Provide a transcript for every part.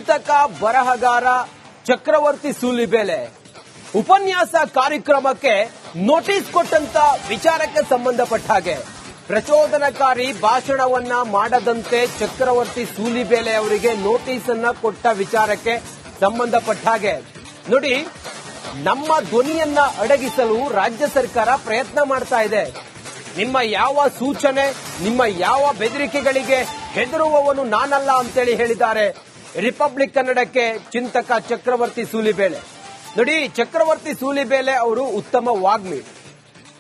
ಚಿಂತಕ ಬರಹಗಾರ ಚಕ್ರವರ್ತಿ ಸೂಲಿಬೇಲೆ ಉಪನ್ಯಾಸ ಕಾರ್ಯಕ್ರಮಕ್ಕೆ ನೋಟಿಸ್ ಕೊಟ್ಟಂತ ವಿಚಾರಕ್ಕೆ ಸಂಬಂಧಪಟ್ಟ ಹಾಗೆ ಪ್ರಚೋದನಕಾರಿ ಭಾಷಣವನ್ನ ಮಾಡದಂತೆ ಚಕ್ರವರ್ತಿ ಸೂಲಿಬೇಲೆ ಅವರಿಗೆ ನೋಟಿಸ್ ಅನ್ನ ಕೊಟ್ಟ ವಿಚಾರಕ್ಕೆ ಸಂಬಂಧಪಟ್ಟ ಹಾಗೆ ನೋಡಿ, ನಮ್ಮ ಧ್ವನಿಯನ್ನ ಅಡಗಿಸಲು ರಾಜ್ಯ ಸರ್ಕಾರ ಪ್ರಯತ್ನ ಮಾಡ್ತಾ ಇದೆ. ನಿಮ್ಮ ಯಾವ ಸೂಚನೆ, ನಿಮ್ಮ ಯಾವ ಬೆದರಿಕೆಗಳಿಗೆ ಹೆದರುವವನು ನಾನಲ್ಲ ಅಂತೇಳಿ ಹೇಳಿದ್ದಾರೆ ರಿಪಬ್ಲಿಕ್ ಕನ್ನಡಕ್ಕೆ ಚಿಂತಕ ಚಕ್ರವರ್ತಿ ಸೂಲಿಬೇಲೆ. ನೋಡಿ, ಚಕ್ರವರ್ತಿ ಸೂಲಿಬೇಲೆ ಅವರು ಉತ್ತಮ ವಾಗ್ಮಿ.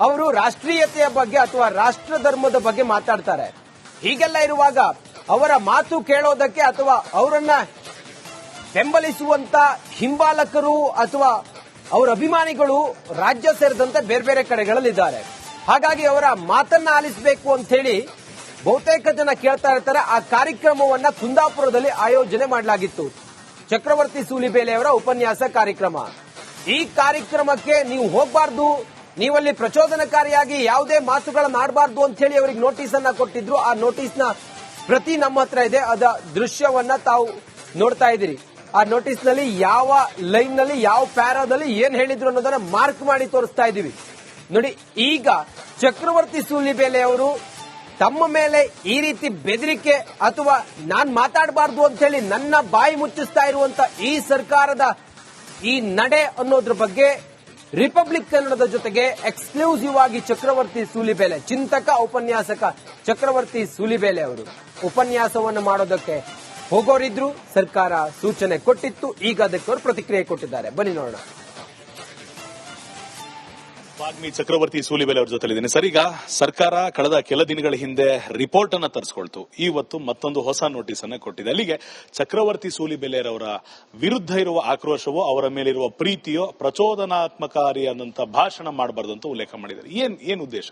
ಅವರು ರಾಷ್ಟ್ರೀಯತೆಯ ಬಗ್ಗೆ ಅಥವಾ ರಾಷ್ಟ್ರ ಧರ್ಮದ ಬಗ್ಗೆ ಮಾತಾಡ್ತಾರೆ. ಹೀಗೆಲ್ಲ ಇರುವಾಗ ಅವರ ಮಾತು ಕೇಳೋದಕ್ಕೆ ಅಥವಾ ಅವರನ್ನ ಬೆಂಬಲಿಸುವಂತ ಹಿಂಬಾಲಕರು ಅಥವಾ ಅವರ ಅಭಿಮಾನಿಗಳು ರಾಜ್ಯ ಸೇರಿದಂತೆ ಬೇರೆ ಬೇರೆ ಕಡೆಗಳಲ್ಲಿದ್ದಾರೆ. ಹಾಗಾಗಿ ಅವರ ಮಾತನ್ನ ಆಲಿಸಬೇಕು ಅಂತ ಹೇಳಿ ಬಹುತೇಕ ಜನ ಕೇಳ್ತಾ ಇರ್ತಾರೆ. ಆ ಕಾರ್ಯಕ್ರಮವನ್ನ ಕುಂದಾಪುರದಲ್ಲಿ ಆಯೋಜನೆ ಮಾಡಲಾಗಿತ್ತು. ಚಕ್ರವರ್ತಿ ಸೂಲಿಬೇಲೆ ಅವರ ಉಪನ್ಯಾಸ ಕಾರ್ಯಕ್ರಮ. ಈ ಕಾರ್ಯಕ್ರಮಕ್ಕೆ ನೀವು ಹೋಗಬಾರ್ದು, ನೀವಲ್ಲಿ ಪ್ರಚೋದನಕಾರಿಯಾಗಿ ಯಾವುದೇ ಮಾತುಗಳನ್ನು ಆಡಬಾರ್ದು ಅಂತ ಹೇಳಿ ಅವರಿಗೆ ನೋಟಿಸ್ ಅನ್ನ ಕೊಟ್ಟಿದ್ರು. ಆ ನೋಟಿಸ್ನ ಪ್ರತಿ ನಮ್ಮ ಹತ್ರ ಇದೆ. ಅದ ದೃಶ್ಯವನ್ನ ತಾವು ನೋಡ್ತಾ ಇದ್ದೀರಿ. ಆ ನೋಟಿಸ್ ನಲ್ಲಿ ಯಾವ ಲೈನ್ ನಲ್ಲಿ ಯಾವ ಪ್ಯಾರಾದಲ್ಲಿ ಏನ್ ಹೇಳಿದ್ರು ಅನ್ನೋದನ್ನ ಮಾರ್ಕ್ ಮಾಡಿ ತೋರಿಸ್ತಾ ಇದ್ದೀವಿ. ನೋಡಿ, ಈಗ ಚಕ್ರವರ್ತಿ ಸೂಲಿಬೇಲೆ ಅವರು ತಮ್ಮ ಮೇಲೆ ಈ ರೀತಿ ಬೆದರಿಕೆ ಅಥವಾ ನಾನ್ ಮಾತಾಡಬಾರ್ದು ಅಂತ ಹೇಳಿ ನನ್ನ ಬಾಯಿ ಮುಚ್ಚಿಸ್ತಾ ಇರುವಂತ ಈ ಸರ್ಕಾರದ ಈ ನಡೆ ಅನ್ನೋದ್ರ ಬಗ್ಗೆ ರಿಪಬ್ಲಿಕ್ ಕನ್ನಡದ ಜೊತೆಗೆ ಎಕ್ಸ್ಕ್ಲೂಸಿವ್ ಆಗಿ ಚಕ್ರವರ್ತಿ ಸೂಲಿಬೇಲೆ, ಚಿಂತಕ ಉಪನ್ಯಾಸಕ ಚಕ್ರವರ್ತಿ ಸೂಲಿಬೇಲೆ ಅವರು ಉಪನ್ಯಾಸವನ್ನು ಮಾಡೋದಕ್ಕೆ ಹೋಗೋರಿದ್ರು. ಸರ್ಕಾರ ಸೂಚನೆ ಕೊಟ್ಟಿತ್ತು. ಈಗ ಅದಕ್ಕೆ ಅವರು ಪ್ರತಿಕ್ರಿಯೆ ಕೊಟ್ಟಿದ್ದಾರೆ. ಬನ್ನಿ ನೋಡೋಣ. ವಾಗ್ಮಿ ಚಕ್ರವರ್ತಿ ಸೂಲಿಬೇಲೆ ಅವರ ಜೊತೆಲಿದ್ದೀನಿ. ಸರ್, ಈಗ ಸರ್ಕಾರ ಕಳೆದ ಕೆಲ ದಿನಗಳ ಹಿಂದೆ ರಿಪೋರ್ಟ್ ಅನ್ನ ತರಿಸ್ಕೊಳ್ತು. ಇವತ್ತು ಮತ್ತೊಂದು ಹೊಸ ನೋಟಿಸ್ ಅನ್ನ ಕೊಟ್ಟಿದೆ. ಅಲ್ಲಿಗೆ ಚಕ್ರವರ್ತಿ ಸೂಲಿಬೇಲೆ ಅವರ ವಿರುದ್ಧ ಇರುವ ಆಕ್ರೋಶವೋ ಅವರ ಮೇಲಿರುವ ಪ್ರೀತಿಯೋ ಪ್ರಚೋದನಾತ್ಮಕಾರಿಯಾದಂತಹ ಭಾಷಣ ಮಾಡಬಾರದು ಅಂತ ಉಲ್ಲೇಖ ಮಾಡಿದ್ದಾರೆ. ಏನ್ ಉದ್ದೇಶ?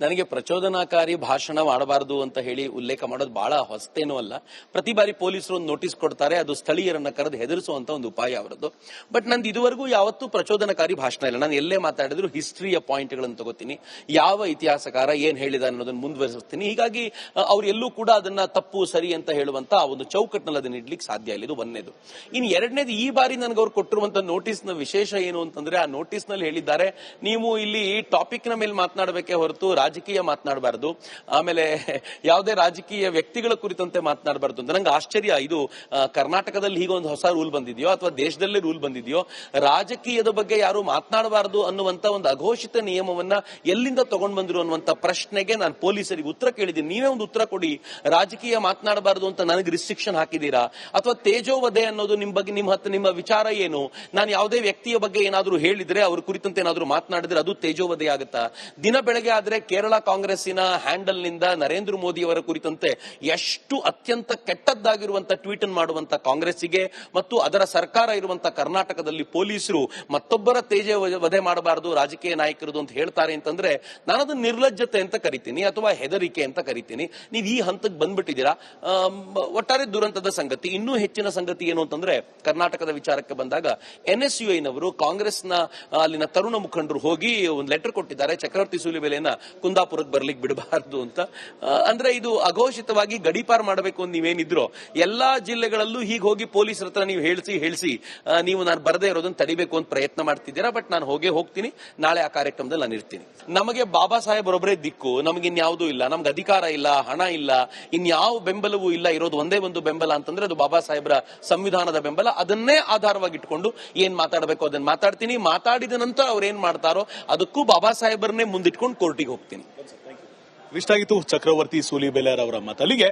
ನನಗೆ ಪ್ರಚೋದನಾಕಾರಿ ಭಾಷಣ ಮಾಡಬಾರದು ಅಂತ ಹೇಳಿ ಉಲ್ಲೇಖ ಮಾಡೋದು ಬಹಳ ಹೊಸತೇನೂ ಅಲ್ಲ. ಪ್ರತಿ ಬಾರಿ ಪೊಲೀಸರು ಒಂದು ನೋಟಿಸ್ ಕೊಡ್ತಾರೆ, ಅದು ಸ್ಥಳೀಯರನ್ನ ಕರೆದು ಹೆದರಿಸುವಂತ ಒಂದು ಉಪಾಯ ಅವರದ್ದು. ಬಟ್ ನಂದು ಇದುವರೆಗೂ ಯಾವತ್ತೂ ಪ್ರಚೋದನಕಾರಿ ಭಾಷಣ ಇಲ್ಲ. ನಾನು ಎಲ್ಲೇ ಮಾತಾಡಿದ್ರು ಹಿಸ್ಟ್ರಿಯ ಪಾಯಿಂಟ್ಗಳನ್ನು ತಗೋತೀನಿ, ಯಾವ ಇತಿಹಾಸಕಾರ ಏನ್ ಹೇಳಿದ ಅನ್ನೋದನ್ನ ಮುಂದುವರಿಸ್ತೀನಿ. ಹೀಗಾಗಿ ಅವ್ರು ಎಲ್ಲೂ ಕೂಡ ಅದನ್ನ ತಪ್ಪು ಸರಿ ಅಂತ ಹೇಳುವಂತ ಒಂದು ಚೌಕಟ್ಟಿನಲ್ಲಿ ಅದನ್ನ ಇಡ್ಲಿಕ್ಕೆ ಸಾಧ್ಯ ಇಲ್ಲ. ಇದು ಒಂದನೇದು. ಇನ್ನು ಎರಡನೇದು, ಈ ಬಾರಿ ನನಗೆ ಅವ್ರು ಕೊಟ್ಟಿರುವಂತ ನೋಟಿಸ್ ನ ವಿಶೇಷ ಏನು ಅಂತಂದ್ರೆ, ಆ ನೋಟಿಸ್ ನಲ್ಲಿ ಹೇಳಿದ್ದಾರೆ, ನೀವು ಇಲ್ಲಿ ಟಾಪಿಕ್ ನ ಮೇಲೆ ಮಾತನಾಡಬೇಕೇ ಹೊರತು ರಾಜಕೀಯ ಮಾತನಾಡಬಾರದು, ಆಮೇಲೆ ಯಾವುದೇ ರಾಜಕೀಯ ವ್ಯಕ್ತಿಗಳ ಕುರಿತಂತೆ ಮಾತನಾಡಬಾರದು ಅಂತ. ನಂಗೆ ಆಶ್ಚರ್ಯ, ಇದು ಕರ್ನಾಟಕದಲ್ಲಿ ಹೀಗೊಂದು ಹೊಸ ರೂಲ್ ಬಂದಿದೆಯೋ ಅಥವಾ ದೇಶದಲ್ಲೇ ರೂಲ್ ಬಂದಿದೆಯೋ, ರಾಜಕೀಯದ ಬಗ್ಗೆ ಯಾರು ಮಾತನಾಡಬಾರದು ಅನ್ನುವಂತ ಒಂದು ಅಘೋಷಿತ ನಿಯಮವನ್ನ ಎಲ್ಲಿಂದ ತಗೊಂಡ್ ಬಂದ್ರು ಅನ್ನುವಂತ ಪ್ರಶ್ನೆಗೆ ನಾನು ಪೊಲೀಸರಿಗೆ ಉತ್ತರ ಕೇಳಿದ್ದೀನಿ. ನೀವೇ ಒಂದು ಉತ್ತರ ಕೊಡಿ, ರಾಜಕೀಯ ಮಾತನಾಡಬಾರದು ಅಂತ ನನಗೆ ರಿಸ್ಟ್ರಿಕ್ಷನ್ ಹಾಕಿದ್ದೀರಾ? ಅಥವಾ ತೇಜೋವಧೆ ಅನ್ನೋದು ನಿಮ್ಮ ಬಗ್ಗೆ ನಿಮ್ಮ ವಿಚಾರ ಏನು? ನಾನು ಯಾವುದೇ ವ್ಯಕ್ತಿಯ ಬಗ್ಗೆ ಏನಾದರೂ ಹೇಳಿದ್ರೆ, ಅವ್ರ ಕುರಿತಂತೆ ಏನಾದರೂ ಮಾತನಾಡಿದ್ರೆ ಅದು ತೇಜೋವಧೆ ಆಗುತ್ತಾ? ದಿನ ಬೆಳಗ್ಗೆ ಆದ್ರೆ ಕೇರಳ ಕಾಂಗ್ರೆಸ್ಸಿನ ಹ್ಯಾಂಡಲ್ ನಿಂದ ನರೇಂದ್ರ ಮೋದಿ ಅವರ ಕುರಿತಂತೆ ಎಷ್ಟು ಅತ್ಯಂತ ಕೆಟ್ಟದ್ದಾಗಿರುವಂತಹ ಟ್ವೀಟ್ ಅನ್ನು ಮಾಡುವಂತ ಕಾಂಗ್ರೆಸ್ಸಿಗೆ ಮತ್ತು ಅದರ ಸರ್ಕಾರ ಇರುವಂತಹ ಕರ್ನಾಟಕದಲ್ಲಿ ಪೊಲೀಸರು ಮತ್ತೊಬ್ಬರ ವಧೆ ಮಾಡಬಾರದು ರಾಜಕೀಯ ನಾಯಕರದು ಅಂತ ಹೇಳ್ತಾರೆ ಅಂತಂದ್ರೆ, ನಾನು ಅದನ್ನ ನಿರ್ಲಜ್ಜತೆ ಅಂತ ಕರಿತೀನಿ ಅಥವಾ ಹೆದರಿಕೆ ಅಂತ ಕರಿತೀನಿ. ನೀವು ಈ ಹಂತಕ್ಕೆ ಬಂದ್ಬಿಟ್ಟಿದ್ದೀರಾ. ಒಟ್ಟಾರೆ ದುರಂತದ ಸಂಗತಿ. ಇನ್ನೂ ಹೆಚ್ಚಿನ ಸಂಗತಿ ಏನು ಅಂತಂದ್ರೆ, ಕರ್ನಾಟಕದ ವಿಚಾರಕ್ಕೆ ಬಂದಾಗ NSUI ನವರು ಕಾಂಗ್ರೆಸ್ನ ಅಲ್ಲಿನ ತರುಣ ಮುಖಂಡರು ಹೋಗಿ ಒಂದು ಲೆಟರ್ ಕೊಟ್ಟಿದ್ದಾರೆ, ಚಕ್ರವರ್ತಿ ಸೂಲಿಬೇಲೆಯನ್ನ ಕುಂದಾಪುರಕ್ಕೆ ಬರ್ಲಿಕ್ಕೆ ಬಿಡಬಾರದು ಅಂತ. ಅಂದ್ರೆ ಇದು ಅಘೋಷಿತವಾಗಿ ಗಡೀಪಾರು ಮಾಡಬೇಕು ಅಂತ ನೀವೇನಿದ್ರು ಎಲ್ಲಾ ಜಿಲ್ಲೆಗಳಲ್ಲೂ ಹೀಗೆ ಹೋಗಿ ಪೊಲೀಸರ ಹತ್ರ ನೀವು ಹೇಳಿಸಿ ನೀವು ನಾನು ಬರದೇ ಇರೋದನ್ನ ತಡಿಬೇಕು ಅಂತ ಪ್ರಯತ್ನ ಮಾಡ್ತಿದ್ದೀರಾ. ಬಟ್ ನಾನು ಹೋಗ್ತೀನಿ. ನಾಳೆ ಆ ಕಾರ್ಯಕ್ರಮದಲ್ಲಿ ನಾನು ಇರ್ತೀನಿ. ನಮಗೆ ಬಾಬಾ ಸಾಹೇಬ್ ಒಬ್ಬರೇ ದಿಕ್ಕು, ನಮಗೆ ಇನ್ಯಾವುದೂ ಇಲ್ಲ, ನಮ್ಗೆ ಅಧಿಕಾರ ಇಲ್ಲ, ಹಣ ಇಲ್ಲ, ಇನ್ಯಾವ ಬೆಂಬಲವೂ ಇಲ್ಲ. ಇರೋದು ಒಂದೇ ಒಂದು ಬೆಂಬಲ ಅಂತಂದ್ರೆ ಅದು ಬಾಬಾ ಸಾಹೇಬ್ರ ಸಂವಿಧಾನದ ಬೆಂಬಲ. ಅದನ್ನೇ ಆಧಾರವಾಗಿ ಇಟ್ಕೊಂಡು ಏನ್ ಮಾತಾಡಬೇಕು ಅದನ್ನ ಮಾತಾಡ್ತೀನಿ. ಮಾತಾಡಿದ ನಂತರ ಅವ್ರು ಏನ್ ಮಾಡ್ತಾರೋ ಅದಕ್ಕೂ ಬಾಬಾ ಸಾಹೇಬ್ರನ್ನೇ ಮುಂದಿಟ್ಕೊಂಡು ಕೋರ್ಟಿಗೆ ಹೋಗ್ತೀನಿ. ಇಷ್ಟಾಗಿತ್ತು ಚಕ್ರವರ್ತಿ ಸೂಲಿಬೇಲೆ ಅವರ ಮಾತು. ಅಲ್ಲಿಗೆ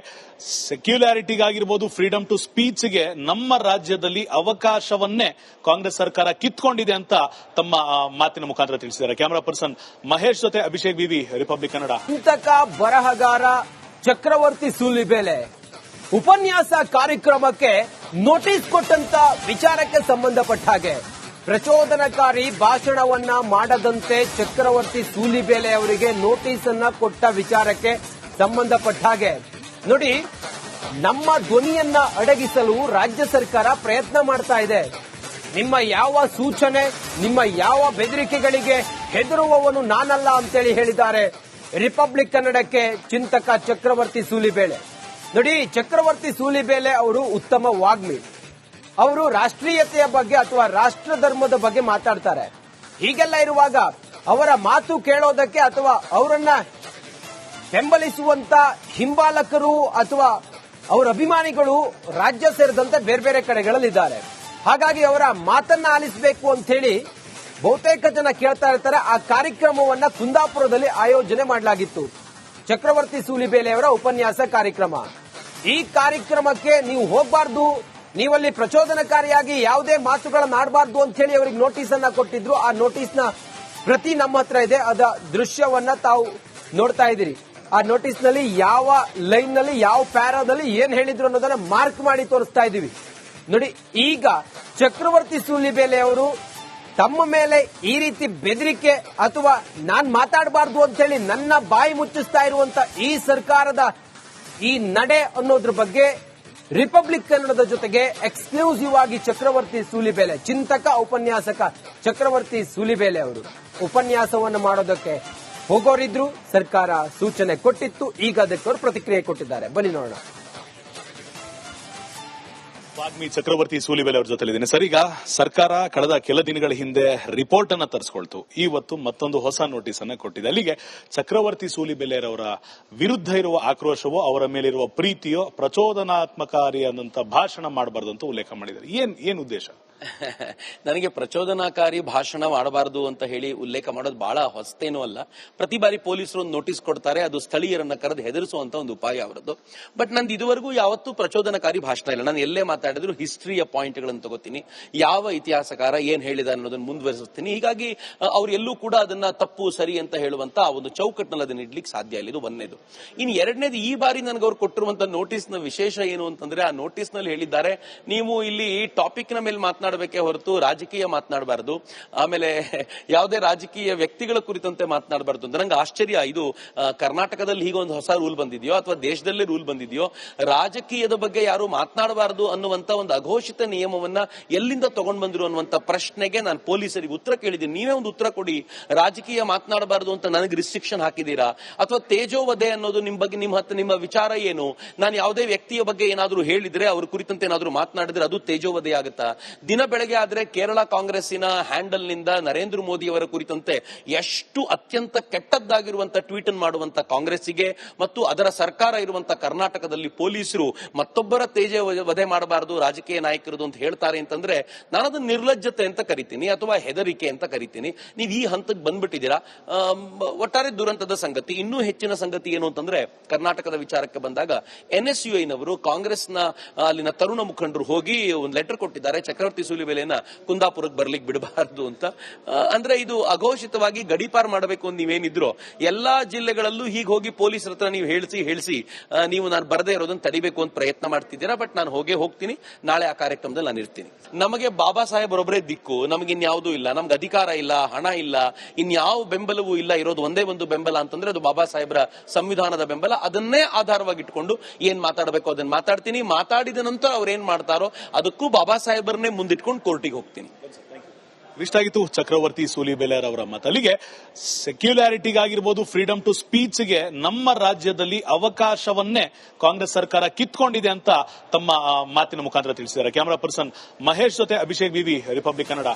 ಸೆಕ್ಯುಲಾರಿಟಿಗಾಗಿರ್ಬೋದು, ಫ್ರೀಡಮ್ ಟು ಸ್ಪೀಚ್ಗೆ ನಮ್ಮ ರಾಜ್ಯದಲ್ಲಿ ಅವಕಾಶವನ್ನೇ ಕಾಂಗ್ರೆಸ್ ಸರ್ಕಾರ ಕಿತ್ಕೊಂಡಿದೆ ಅಂತ ತಮ್ಮ ಮಾತಿನ ಮುಖಾಂತರ ತಿಳಿಸಿದ್ದಾರೆ. ಕ್ಯಾಮರಾ ಪರ್ಸನ್ ಮಹೇಶ್ ಜೊತೆ ಅಭಿಷೇಕ್ ಬಿವಿ, ರಿಪಬ್ಲಿಕ್ ಕನ್ನಡ. ಚಿಂತಕ ಬರಹಗಾರ ಚಕ್ರವರ್ತಿ ಸೂಲಿಬೇಲೆ ಉಪನ್ಯಾಸ ಕಾರ್ಯಕ್ರಮಕ್ಕೆ ನೋಟಿಸ್ ಕೊಟ್ಟಂತ ವಿಚಾರಕ್ಕೆ ಸಂಬಂಧಪಟ್ಟ ಹಾಗೆ ಪ್ರಚೋದನಕಾರಿ ಭಾಷಣವನ್ನ ಮಾಡದಂತೆ ಚಕ್ರವರ್ತಿ ಸೂಲಿಬೇಲೆ ಅವರಿಗೆ ನೋಟಿಸ್ ಅನ್ನ ಕೊಟ್ಟ ವಿಚಾರಕ್ಕೆ ಸಂಬಂಧಪಟ್ಟ ಹಾಗೆ ನೋಡಿ, ನಮ್ಮ ಧ್ವನಿಯನ್ನ ಅಡಗಿಸಲು ರಾಜ್ಯ ಸರ್ಕಾರ ಪ್ರಯತ್ನ ಮಾಡ್ತಾ ಇದೆ. ನಿಮ್ಮ ಯಾವ ಸೂಚನೆ, ನಿಮ್ಮ ಯಾವ ಬೆದರಿಕೆಗಳಿಗೆ ಹೆದರುವವನು ನಾನಲ್ಲ ಅಂತೇಳಿ ಹೇಳಿದ್ದಾರೆ ರಿಪಬ್ಲಿಕ್ ಕನ್ನಡಕ್ಕೆ ಚಿಂತಕ ಚಕ್ರವರ್ತಿ ಸೂಲಿಬೇಲೆ. ನೋಡಿ, ಚಕ್ರವರ್ತಿ ಸೂಲಿಬೇಲೆ ಅವರು ಉತ್ತಮ ವಾಗ್ಮಿ. ಅವರು ರಾಷ್ಟ್ರೀಯತೆಯ ಬಗ್ಗೆ ಅಥವಾ ರಾಷ್ಟ್ರ ಧರ್ಮದ ಬಗ್ಗೆ ಮಾತಾಡ್ತಾರೆ. ಹೀಗೆಲ್ಲ ಇರುವಾಗ ಅವರ ಮಾತು ಕೇಳೋದಕ್ಕೆ ಅಥವಾ ಅವರನ್ನ ಬೆಂಬಲಿಸುವಂತ ಹಿಂಬಾಲಕರು ಅಥವಾ ಅವರ ಅಭಿಮಾನಿಗಳು ರಾಜ್ಯ ಸೇರಿದಂತೆ ಬೇರೆ ಬೇರೆ ಕಡೆಗಳಲ್ಲಿದ್ದಾರೆ. ಹಾಗಾಗಿ ಅವರ ಮಾತನ್ನ ಆಲಿಸಬೇಕು ಅಂತ ಹೇಳಿ ಬಹುತೇಕ ಜನ ಕೇಳ್ತಾ ಇರ್ತಾರೆ. ಆ ಕಾರ್ಯಕ್ರಮವನ್ನ ಕುಂದಾಪುರದಲ್ಲಿ ಆಯೋಜನೆ ಮಾಡಲಾಗಿತ್ತು. ಚಕ್ರವರ್ತಿ ಸೂಲಿಬೇಲೆ ಅವರ ಉಪನ್ಯಾಸ ಕಾರ್ಯಕ್ರಮ. ಈ ಕಾರ್ಯಕ್ರಮಕ್ಕೆ ನೀವು ಹೋಗಬಾರ್ದು, ನೀವಲ್ಲಿ ಪ್ರಚೋದನಕಾರಿಯಾಗಿ ಯಾವುದೇ ಮಾತುಗಳನ್ನ ಆಡಬಾರ್ದು ಅಂತ ಹೇಳಿ ಅವರಿಗೆ ನೋಟಿಸ್ ಅನ್ನ ಕೊಟ್ಟಿದ್ರು. ಆ ನೋಟಿಸ್ ನ ಪ್ರತಿ ನಮ್ಮ ಹತ್ರ ಇದೆ. ಅದ ದೃಶ್ಯವನ್ನ ತಾವು ನೋಡ್ತಾ ಇದ್ದೀರಿ. ಆ ನೋಟಿಸ್ ನಲ್ಲಿ ಯಾವ ಲೈನ್ ನಲ್ಲಿ ಯಾವ ಪ್ಯಾರಾದಲ್ಲಿ ಏನ್ ಹೇಳಿದ್ರು ಅನ್ನೋದನ್ನ ಮಾರ್ಕ್ ಮಾಡಿ ತೋರಿಸ್ತಾ ಇದೀವಿ. ನೋಡಿ, ಈಗ ಚಕ್ರವರ್ತಿ ಸೂಲಿಬೇಲೆ ಅವರು ತಮ್ಮ ಮೇಲೆ ಈ ರೀತಿ ಬೆದರಿಕೆ ಅಥವಾ ನಾನ್ ಮಾತಾಡಬಾರ್ದು ಅಂತ ಹೇಳಿ ನನ್ನ ಬಾಯಿ ಮುಚ್ಚಿಸ್ತಾ ಇರುವಂತ ಈ ಸರ್ಕಾರದ ಈ ನಡೆ ಅನ್ನೋದ್ರ ಬಗ್ಗೆ ರಿಪಬ್ಲಿಕ್ ಕನ್ನಡದ ಜೊತೆಗೆ ಎಕ್ಸ್ಕ್ಲೂಸಿವ್ ಆಗಿ ಚಕ್ರವರ್ತಿ ಸೂಲಿಬೇಲೆ, ಚಿಂತಕ ಉಪನ್ಯಾಸಕ ಚಕ್ರವರ್ತಿ ಸೂಲಿಬೇಲೆ ಅವರು ಉಪನ್ಯಾಸವನ್ನು ಮಾಡೋದಕ್ಕೆ ಹೋಗೋರಿದ್ರು. ಸರ್ಕಾರ ಸೂಚನೆ ಕೊಟ್ಟಿತ್ತು. ಈಗ ಅದಕ್ಕೆ ಅವರು ಪ್ರತಿಕ್ರಿಯೆ ಕೊಟ್ಟಿದ್ದಾರೆ. ಬನ್ನಿ ನೋಡೋಣ. ವಾಗ್ಮಿ ಚಕ್ರವರ್ತಿ ಸೂಲಿಬೇಲೆ ಅವ್ರ ಜೊತೆಲಿದ್ದೀನಿ. ಸರ್, ಈಗ ಸರ್ಕಾರ ಕಳೆದ ಕೆಲ ದಿನಗಳ ಹಿಂದೆ ರಿಪೋರ್ಟ್ ಅನ್ನ ತರಿಸ್ಕೊಳ್ತು. ಇವತ್ತು ಮತ್ತೊಂದು ಹೊಸ ನೋಟಿಸ್ ಅನ್ನ ಕೊಟ್ಟಿದೆ. ಅಲ್ಲಿಗೆ ಚಕ್ರವರ್ತಿ ಸೂಲಿಬೇಲೆರವರ ವಿರುದ್ಧ ಇರುವ ಆಕ್ರೋಶವೋ ಅವರ ಮೇಲಿರುವ ಪ್ರೀತಿಯೋ ಪ್ರಚೋದನಾತ್ಮಕಾರಿಯಾದಂತಹ ಭಾಷಣ ಮಾಡಬಾರ್ದು ಅಂತ ಉಲ್ಲೇಖ ಮಾಡಿದ್ದಾರೆ. ಏನ್ ಉದ್ದೇಶ? ನನಗೆ ಪ್ರಚೋದನಾಕಾರಿ ಭಾಷಣ ಮಾಡಬಾರದು ಅಂತ ಹೇಳಿ ಉಲ್ಲೇಖ ಮಾಡೋದು ಬಹಳ ಹೊಸತೇನೂ ಅಲ್ಲ. ಪ್ರತಿ ಬಾರಿ ಪೊಲೀಸರು ಒಂದು ನೋಟಿಸ್ ಕೊಡ್ತಾರೆ, ಅದು ಸ್ಥಳೀಯರನ್ನ ಕರೆದು ಹೆದರಿಸುವಂತ ಒಂದು ಉಪಾಯ ಅವರದ್ದು. ಬಟ್ ನಂದು ಇದುವರೆಗೂ ಯಾವತ್ತೂ ಪ್ರಚೋದನಕಾರಿ ಭಾಷಣ ಇಲ್ಲ. ನಾನು ಎಲ್ಲೇ ಮಾತಾಡಿದ್ರು ಹಿಸ್ಟ್ರಿಯ ಪಾಯಿಂಟ್ಗಳನ್ನು ತಗೋತೀನಿ, ಯಾವ ಇತಿಹಾಸಕಾರ ಏನ್ ಹೇಳಿದ ಅನ್ನೋದನ್ನ ಮುಂದುವರಿಸುತ್ತೀನಿ. ಹೀಗಾಗಿ ಅವ್ರು ಎಲ್ಲೂ ಕೂಡ ಅದನ್ನ ತಪ್ಪು ಸರಿ ಅಂತ ಹೇಳುವಂತ ಆ ಒಂದು ಚೌಕಟ್ಟಿನಲ್ಲಿ ಅದನ್ನ ಇಡ್ಲಿಕ್ಕೆ ಸಾಧ್ಯ ಇಲ್ಲ. ಇದು ಒಂದನೇದು. ಇನ್ನು ಎರಡನೇದು, ಈ ಬಾರಿ ನನಗೆ ಅವ್ರು ಕೊಟ್ಟಿರುವಂತ ನೋಟಿಸ್ ನ ವಿಶೇಷ ಏನು ಅಂತಂದ್ರೆ, ಆ ನೋಟಿಸ್ ನಲ್ಲಿ ಹೇಳಿದ್ದಾರೆ, ನೀವು ಇಲ್ಲಿ ಟಾಪಿಕ್ ನ ಮೇಲೆ ಮಾತನಾಡಬೇಕೇ ಹೊರತು ರಾಜಕೀಯ ಮಾತನಾಡಬಾರದು, ಆಮೇಲೆ ಯಾವುದೇ ರಾಜಕೀಯ ವ್ಯಕ್ತಿಗಳ ಕುರಿತಂತೆ ಮಾತನಾಡಬಾರದು ಅಂತ. ನಂಗೆ ಆಶ್ಚರ್ಯ, ಇದು ಕರ್ನಾಟಕದಲ್ಲಿ ಹೀಗೊಂದು ಹೊಸ ರೂಲ್ ಬಂದಿದೆಯೋ ಅಥವಾ ದೇಶದಲ್ಲೇ ರೂಲ್ ಬಂದಿದೆಯೋ? ರಾಜಕೀಯದ ಬಗ್ಗೆ ಯಾರು ಮಾತನಾಡಬಾರದು ಅನ್ನುವಂತ ಒಂದು ಅಘೋಷಿತ ನಿಯಮವನ್ನ ಎಲ್ಲಿಂದ ತಗೊಂಡ್ ಬಂದ್ರು ಅನ್ನುವಂತ ಪ್ರಶ್ನೆಗೆ ನಾನು ಪೊಲೀಸರಿಗೆ ಉತ್ತರ ಕೇಳಿದ್ದೀನಿ. ನೀವೇ ಒಂದು ಉತ್ತರ ಕೊಡಿ. ರಾಜಕೀಯ ಮಾತನಾಡಬಾರದು ಅಂತ ನನಗೆ ರಿಸ್ಟ್ರಿಕ್ಷನ್ ಹಾಕಿದೀರಾ? ಅಥವಾ ತೇಜೋವಧೆ ಅನ್ನೋದು ನಿಮ್ ಬಗ್ಗೆ ನಿಮ್ಮ ವಿಚಾರ ಏನು? ನಾನು ಯಾವುದೇ ವ್ಯಕ್ತಿಯ ಬಗ್ಗೆ ಏನಾದ್ರೂ ಹೇಳಿದ್ರೆ, ಅವ್ರ ಕುರಿತಂತೆ ಏನಾದ್ರೂ ಮಾತನಾಡಿದ್ರೆ ಅದು ತೇಜೋವಧೆ ಆಗುತ್ತಾ? ದಿನ ಬೆಳಗ್ಗೆ ಆದ್ರೆ ಕೇರಳ ಕಾಂಗ್ರೆಸ್ಸಿನ ಹ್ಯಾಂಡಲ್ ನಿಂದ ನರೇಂದ್ರ ಮೋದಿ ಅವರ ಕುರಿತಂತೆ ಎಷ್ಟು ಅತ್ಯಂತ ಕೆಟ್ಟದ್ದಾಗಿರುವಂತಹ ಟ್ವೀಟ್ ಮಾಡುವಂತ ಕಾಂಗ್ರೆಸ್ಸಿಗೆ ಮತ್ತು ಅದರ ಸರ್ಕಾರ ಇರುವಂತ ಕರ್ನಾಟಕದಲ್ಲಿ ಪೊಲೀಸರು ಮತ್ತೊಬ್ಬರ ತೇಜೋವಧೆ ಮಾಡಬಾರದು ರಾಜಕೀಯ ನಾಯಕರದು ಅಂತ ಹೇಳ್ತಾರೆ ಅಂತಂದ್ರೆ, ನಾನು ಅದನ್ನ ನಿರ್ಲಜ್ಜತೆ ಅಂತ ಕರಿತೀನಿ ಅಥವಾ ಹೆದರಿಕೆ ಅಂತ ಕರಿತೀನಿ. ನೀವು ಈ ಹಂತಕ್ಕೆ ಬಂದ್ಬಿಟ್ಟಿದ್ದೀರಾ. ಒಟ್ಟಾರೆ ದುರಂತದ ಸಂಗತಿ. ಇನ್ನೂ ಹೆಚ್ಚಿನ ಸಂಗತಿ ಏನು ಅಂತಂದ್ರೆ, ಕರ್ನಾಟಕದ ವಿಚಾರಕ್ಕೆ ಬಂದಾಗ NSUI ನವರು ಕಾಂಗ್ರೆಸ್ನ ಅಲ್ಲಿನ ತರುಣ ಮುಖಂಡರು ಹೋಗಿ ಒಂದು ಲೆಟರ್ ಕೊಟ್ಟಿದ್ದಾರೆ, ಚಕ್ರವರ್ತಿ ಸೂಲಿಬೇಲೆನ ಕುಂದಾಪುರಕ್ಕೆ ಬರ್ಲಿಕ್ಕೆ ಬಿಡಬಾರದು ಅಂತ. ಅಂದ್ರೆ ಇದು ಅಘೋಷಿತವಾಗಿ ಗಡೀಪಾರ್ ಮಾಡಬೇಕು ಅಂತ ನೀವೇನಿದ್ರು ಎಲ್ಲಾ ಜಿಲ್ಲೆಗಳಲ್ಲೂ ಹೀಗೆ ಹೋಗಿ ಪೊಲೀಸರ ಹತ್ರ ನೀವು ಹೇಳಿಸಿ ನೀವು ನಾನು ಬರದೇ ಇರೋದನ್ನ ತಡಿಬೇಕು ಅಂತ ಪ್ರಯತ್ನ ಮಾಡ್ತಿದ್ದೀರಾ. ಬಟ್ ನಾನು ಹೋಗ್ತೀನಿ. ನಾಳೆ ಆ ಕಾರ್ಯಕ್ರಮದಲ್ಲಿ ನಾನು ಇರ್ತೀನಿ. ನಮಗೆ ಬಾಬಾ ಸಾಹೇಬ್ ಒಬ್ಬರೇ ದಿಕ್ಕು, ನಮ್ಗೆ ಇನ್ಯಾವುದೂ ಇಲ್ಲ, ನಮ್ಗೆ ಅಧಿಕಾರ ಇಲ್ಲ, ಹಣ ಇಲ್ಲ, ಇನ್ಯಾವ ಬೆಂಬಲವೂ ಇಲ್ಲ. ಇರೋದು ಒಂದೇ ಒಂದು ಬೆಂಬಲ ಅಂತಂದ್ರೆ ಅದು ಬಾಬಾ ಸಾಹೇಬ್ರ ಸಂವಿಧಾನದ ಬೆಂಬಲ. ಅದನ್ನೇ ಆಧಾರವಾಗಿ ಇಟ್ಕೊಂಡು ಏನ್ ಮಾತಾಡಬೇಕು ಅದನ್ನ ಮಾತಾಡ್ತೀನಿ. ಮಾತಾಡಿದ ನಂತರ ಅವ್ರು ಏನ್ ಮಾಡ್ತಾರೋ ಅದಕ್ಕೂ ಬಾಬಾ ಸಾಹೇಬರನ್ನೇ ಮುಂದಿಟ್ಕೊಂಡು ಕೋರ್ಟಿಗೆ ಹೋಗ್ತೀನಿ. ಇಷ್ಟಾಗಿತ್ತು ಚಕ್ರವರ್ತಿ ಸೂಲಿಬೇಲೆ ಅವರ ಮಾತು. ಅಲ್ಲಿಗೆ ಸೆಕ್ಯುಲಾರಿಟಿಗಾಗಿರ್ಬೋದು, ಫ್ರೀಡಮ್ ಟು ಸ್ಪೀಚ್ಗೆ ನಮ್ಮ ರಾಜ್ಯದಲ್ಲಿ ಅವಕಾಶವನ್ನೇ ಕಾಂಗ್ರೆಸ್ ಸರ್ಕಾರ ಕಿತ್ಕೊಂಡಿದೆ ಅಂತ ತಮ್ಮ ಮಾತಿನ ಮುಖಾಂತರ ತಿಳಿಸಿದ್ದಾರೆ. ಕ್ಯಾಮರಾ ಪರ್ಸನ್ ಮಹೇಶ್ ಜೊತೆ ಅಭಿಷೇಕ್ ವಿವಿ, ರಿಪಬ್ಲಿಕ್ ಕನ್ನಡ.